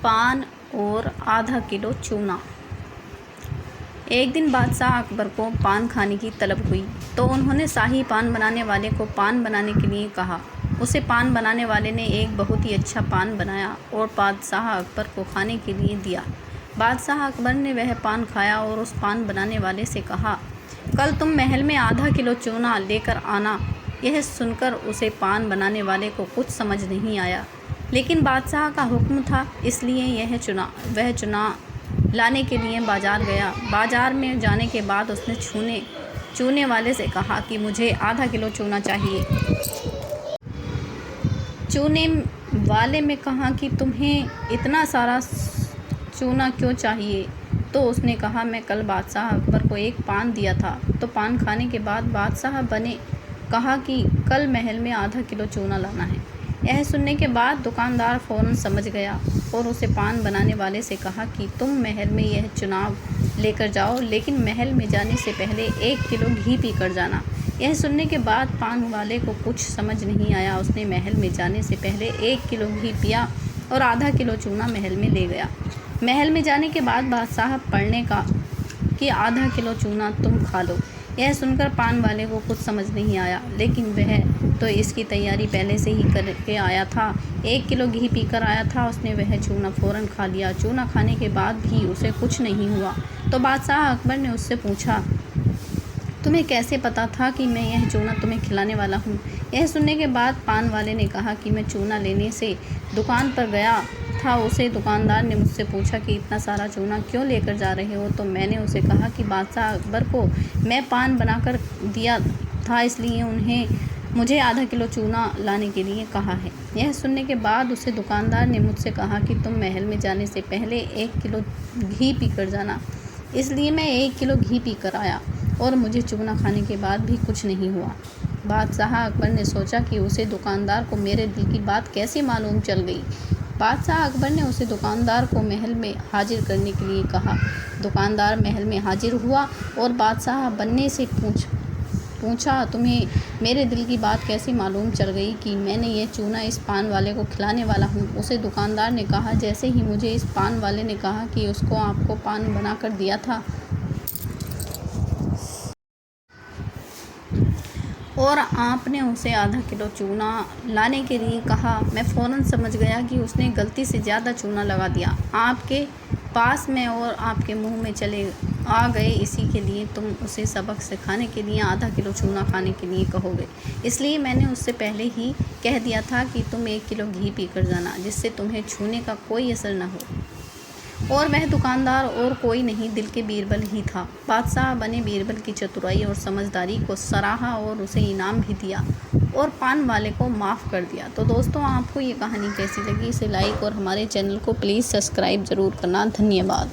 पान और आधा किलो चूना। एक दिन बादशाह अकबर को पान खाने की तलब हुई तो उन्होंने शाही पान बनाने वाले को पान बनाने के लिए कहा। उसे पान बनाने वाले ने एक बहुत ही अच्छा पान बनाया और बादशाह अकबर को खाने के लिए दिया। बादशाह अकबर ने वह पान खाया और उस पान बनाने वाले से कहा, कल तुम महल में आधा किलो चूना लेकर आना। यह सुनकर उसे पान बनाने वाले को कुछ समझ नहीं आया, लेकिन बादशाह का हुक्म था, इसलिए वह चूना लाने के लिए बाजार गया। बाजार में जाने के बाद उसने चूने वाले से कहा कि मुझे आधा किलो चूना चाहिए। चूने वाले ने कहा कि तुम्हें इतना सारा चूना क्यों चाहिए? तो उसने कहा, मैं कल बादशाह अकबर को एक पान दिया था, तो पान खाने के बाद बादशाह बने कहा कि कल महल में आधा किलो चूना लाना है। यह सुनने के बाद दुकानदार फ़ौरन समझ गया और उसे पान बनाने वाले से कहा कि तुम महल में यह चूना लेकर जाओ, लेकिन महल में जाने से पहले 1 किलो घी पी कर जाना। यह सुनने के बाद पान वाले को कुछ समझ नहीं आया। उसने महल में जाने से पहले 1 किलो घी पिया और आधा किलो चूना महल में ले गया। महल में जाने के बाद बादशाह पढ़ने का कि आधा किलो चूना तुम खा लो। यह सुनकर पान वाले को कुछ समझ नहीं आया, लेकिन वह तो इसकी तैयारी पहले से ही करके आया था। 1 किलो घी पीकर आया था। उसने वह चूना फ़ौरन खा लिया। चूना खाने के बाद भी उसे कुछ नहीं हुआ तो बादशाह अकबर ने उससे पूछा, तुम्हें कैसे पता था कि मैं यह चूना तुम्हें खिलाने वाला हूँ? यह सुनने के बाद पान वाले ने कहा कि मैं चूना लेने से दुकान पर गया था। उसे दुकानदार ने मुझसे पूछा कि इतना सारा चूना क्यों लेकर जा रहे हो? तो मैंने उसे कहा कि बादशाह अकबर को मैं पान बनाकर दिया था, इसलिए मुझे आधा किलो चूना लाने के लिए कहा है। यह सुनने के बाद उसे दुकानदार ने मुझसे कहा कि तुम महल में जाने से पहले 1 किलो घी पी कर जाना, इसलिए मैं 1 किलो घी पी कर आया और मुझे चूना खाने के बाद भी कुछ नहीं हुआ। बादशाह अकबर ने सोचा कि उसे दुकानदार को मेरे दिल की बात कैसे मालूम चल गई। बादशाह अकबर ने उसे दुकानदार को महल में हाजिर करने के लिए कहा। दुकानदार महल में हाजिर हुआ और बादशाह बनने से पूछा, तुम्हें मेरे दिल की बात कैसे मालूम चल गई कि मैंने यह चूना इस पान वाले को खिलाने वाला हूँ? उसे दुकानदार ने कहा, जैसे ही मुझे इस पान वाले ने कहा कि उसको आपको पान बनाकर दिया था और आपने उसे आधा किलो चूना लाने के लिए कहा, मैं फ़ौरन समझ गया कि उसने गलती से ज़्यादा चूना लगा दिया आपके पास में और आपके मुंह में चले आ गए। इसी के लिए तुम उसे सबक सिखाने के लिए आधा किलो चूना खाने के लिए कहोगे, इसलिए मैंने उससे पहले ही कह दिया था कि तुम 1 किलो घी पी कर जाना, जिससे तुम्हें छूने का कोई असर न हो। और वह दुकानदार और कोई नहीं, दिल के बीरबल ही था। बादशाह बने बीरबल की चतुराई और समझदारी को सराहा और उसे इनाम भी दिया और पान वाले को माफ़ कर दिया। तो दोस्तों, आपको ये कहानी कैसी लगी? इसे लाइक और हमारे चैनल को प्लीज़ सब्सक्राइब ज़रूर करना। धन्यवाद।